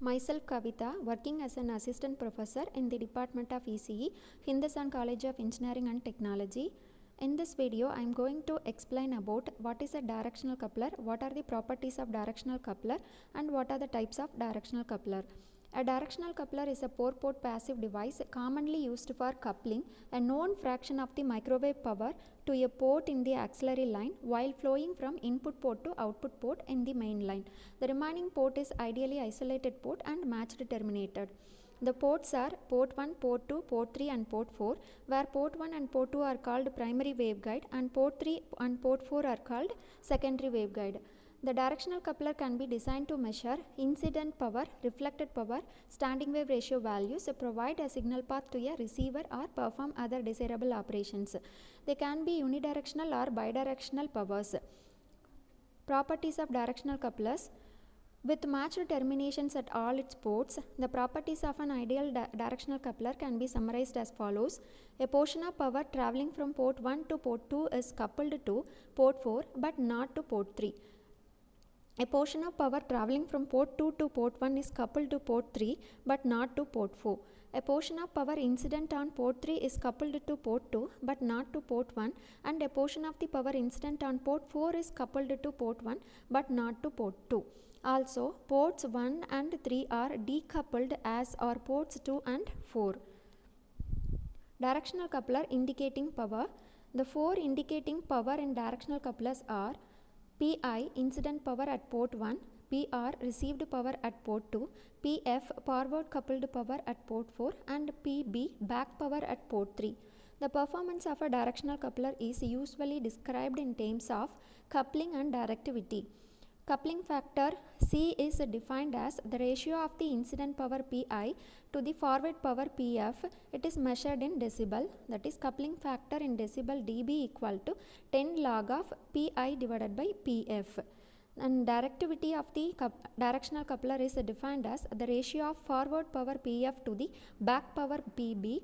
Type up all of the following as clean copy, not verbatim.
Myself Kavita, working as an assistant professor in the Department of ECE, Hindustan College of Engineering and Technology. In this video, I am going to explain about what is a directional coupler, what are the properties of directional coupler, and what are the types of directional coupler. A directional coupler is a 4-port passive device commonly used for coupling a known fraction of the microwave power to a port in the auxiliary line while flowing from input port to output port in the main line. The remaining port is ideally isolated port and matched terminated. The ports are port 1, port 2, port 3 and port 4, where port 1 and port 2 are called primary waveguide and port 3 and port 4 are called secondary waveguide. The directional coupler can be designed to measure incident power, reflected power, standing wave ratio values, provide a signal path to a receiver or perform other desirable operations. They can be unidirectional or bidirectional powers. Properties of directional couplers. With matched terminations at all its ports, the properties of an ideal directional coupler can be summarized as follows. A portion of power traveling from port 1 to port 2 is coupled to port 4 but not to port 3. A portion of power traveling from port 2 to port 1 is coupled to port 3 but not to port 4. A portion of power incident on port 3 is coupled to port 2 but not to port 1, and a portion of the power incident on port 4 is coupled to port 1 but not to port 2. Also, ports 1 and 3 are decoupled as are ports 2 and 4. Directional coupler indicating power. The four indicating power in directional couplers are Pi incident power at port 1, PR received power at port 2, PF forward coupled power at port 4 and PB back power at port 3. The performance of a directional coupler is usually described in terms of coupling and directivity. Coupling factor C is defined as the ratio of the incident power Pi to the forward power Pf. It is measured in decibel, that is coupling factor in decibel dB equal to 10 log of Pi divided by Pf. And directivity of the directional coupler is defined as the ratio of forward power Pf to the back power Pb.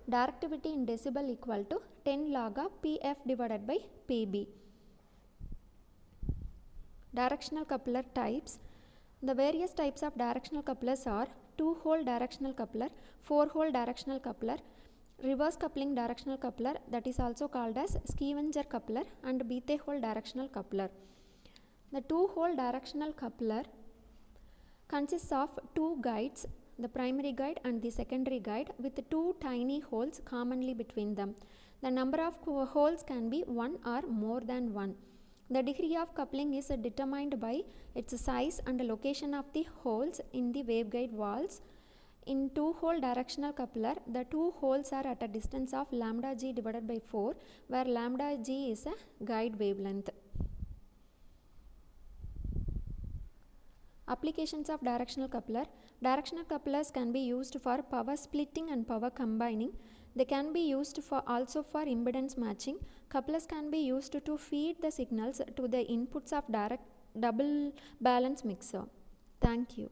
Directivity in decibel equal to 10 log of Pf divided by Pb. Directional coupler types. The various types of directional couplers are 2-hole directional coupler, 4-hole directional coupler, reverse coupling directional coupler, that is also called as scavenger coupler, and Bethe-hole directional coupler. The 2-hole directional coupler consists of two guides, the primary guide and the secondary guide, with two tiny holes commonly between them. The number of holes can be one or more than one. The degree of coupling is determined by its size and location of the holes in the waveguide walls. In 2-hole directional coupler, the two holes are at a distance of lambda g divided by 4, where lambda g is a guide wavelength. Applications of directional coupler. Directional couplers can be used for power splitting and power combining. They can be used also for impedance matching. Couplers can be used to feed the signals to the inputs of direct double balance mixer. Thank you.